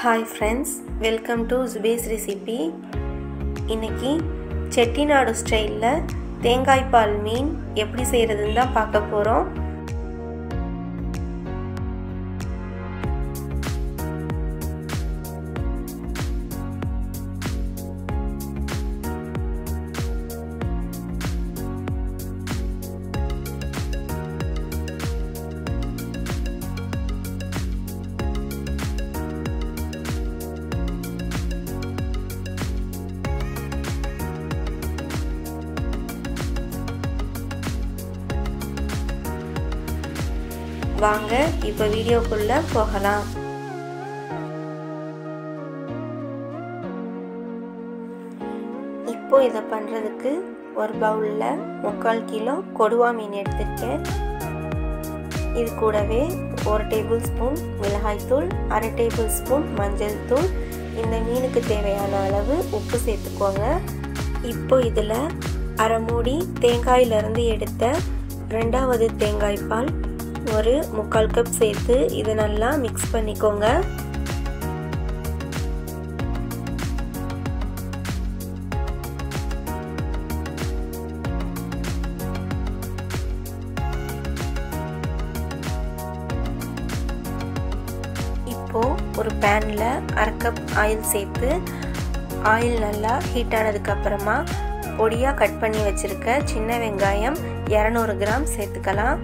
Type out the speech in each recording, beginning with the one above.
Hi friends, welcome to Zube's recipe. இன்னைக்கு செட்டிநாடு ஸ்டைல்ல தேங்காய் பால் மீன் எப்படி செய்யறதுன்னு தான் பார்க்க போறோம். வாங்க இப்போ வீடியோக்குள்ள போகலாம். இப்போ இத பண்றதுக்கு ஒரு பவுல்ல 3/4 கிலோ கொடுவா மீன் எடுத்துக்கேன். இது கூடவே 1 டேபிள்ஸ்பூன் மிளகாய் தூள், 1/2 டேபிள்ஸ்பூன் மஞ்சள் தூள், இந்த மீனுக்கு தேவையான அளவு உப்பு சேர்த்துக்கோங்க. இப்போ இதுல 1/2 மூடி தேங்காயில இருந்து எடுத்த 2வது தேங்காய் பால் ஒரு 3/4 கப் சேர்த்து இதை நல்லா மிக்ஸ் பண்ணிக்கோங்க. இப்போ ஒரு பேன்ல 1/2 கப் ஆயில் சேர்த்து ஆயில் நல்லா ஹீட் ஆனதுக்கு அப்புறமா பொடியா கட் பண்ணி வச்சிருக்க சின்ன வெங்காயம் 200 கிராம் சேர்த்துக்கலாம்.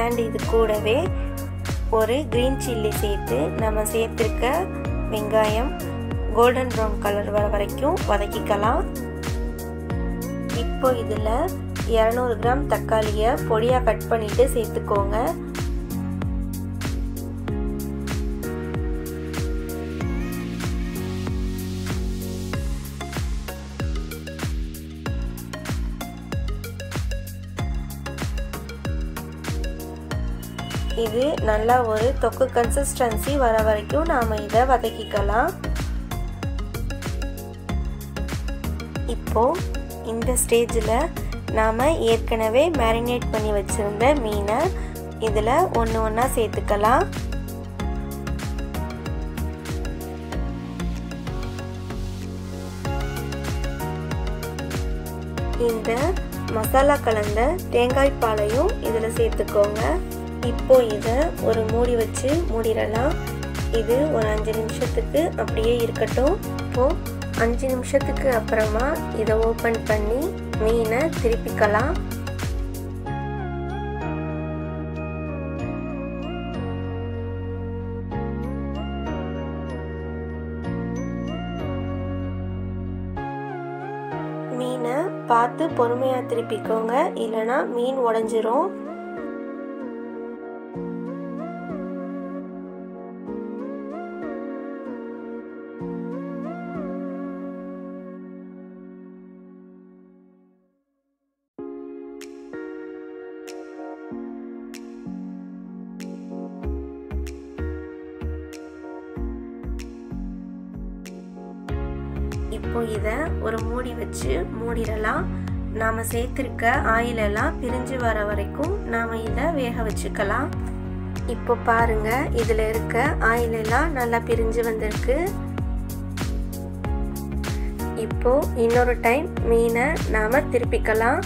அண்ட் இது கூடவே ஒரு கிரீன் சில்லி சேர்த்து நம்ம சேர்த்துருக்க வெங்காயம் கோல்டன் ப்ரௌன் கலர் வர வரைக்கும் வதக்கிக்கலாம். இப்போ இதில் 200 கிராம் தக்காளியை பொடியாக கட் பண்ணிட்டு சேர்த்துக்கோங்க. இது நல்லா ஒரு தொக்கு கன்சிஸ்டன்சி வர வரைக்கும் நாம இதை வதக்கிக்கலாம். இப்போ இந்த ஸ்டேஜில் நாம ஏற்கனவே மேரினேட் பண்ணி வச்சிருந்த மீனை இதில் ஒன்று ஒன்றா சேர்த்துக்கலாம். இந்த மசாலா கலந்த தேங்காய் பாலையும் இதில் சேர்த்துக்கோங்க. இப்போ இதை ஒரு மூடி வச்சு மூடிடலாம். இது ஒரு 5 நிமிஷத்துக்கு அப்படியே இருக்கட்டும். இப்போ 5 நிமிஷத்துக்கு அப்புறமா இதை ஓப்பன் பண்ணி மீனை திருப்பிக்கலாம். மீனை பார்த்து பொறுமையா திருப்பிக்கோங்க, இல்லைன்னா மீன் உடைஞ்சிரும். இப்போ இதை ஒரு மூடி வச்சு மூடிடலாம். நாம சேர்த்திருக்க ஆயில் எல்லாம் பிரிஞ்சு வர வரைக்கும் நாம இதை வேக வச்சுக்கலாம். இப்போ பாருங்க, இதுல இருக்க ஆயில் எல்லாம் நல்லா பிரிஞ்சு வந்திருக்கு. இப்போ இன்னொரு டைம் மீனை நாம திருப்பிக்கலாம்.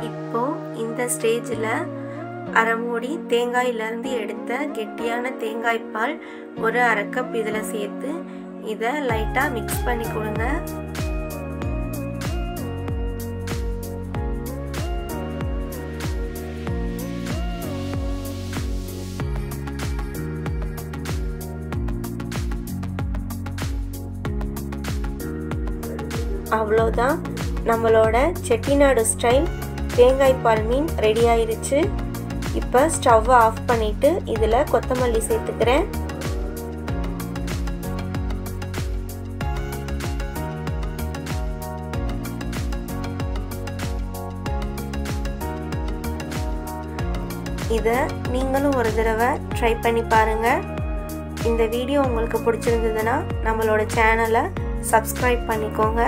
இப்போ இந்த ஸ்டேஜில் 1/2 மூடி தேங்காயிலிருந்து எடுத்த கெட்டியான தேங்காய் பால் ஒரு 1/2 கப் இதில் சேர்த்து இதை லைட்டாக மிக்ஸ் பண்ணி கொடுங்க. அவ்வளோதான், நம்மளோட செட்டிநாடு ஸ்டைல் தேங்காய் பால் மீன் ரெடி ஆயிருச்சு. இப்போ ஸ்டவ்வை ஆஃப் பண்ணிட்டு இதில் கொத்தமல்லி சேர்த்துக்கிறேன். இதை நீங்களும் ஒரு தடவை ட்ரை பண்ணி பாருங்கள். இந்த வீடியோ உங்களுக்கு பிடிச்சிருந்ததுன்னா நம்மளோட சேனலை சப்ஸ்கிரைப் பண்ணிக்கோங்க.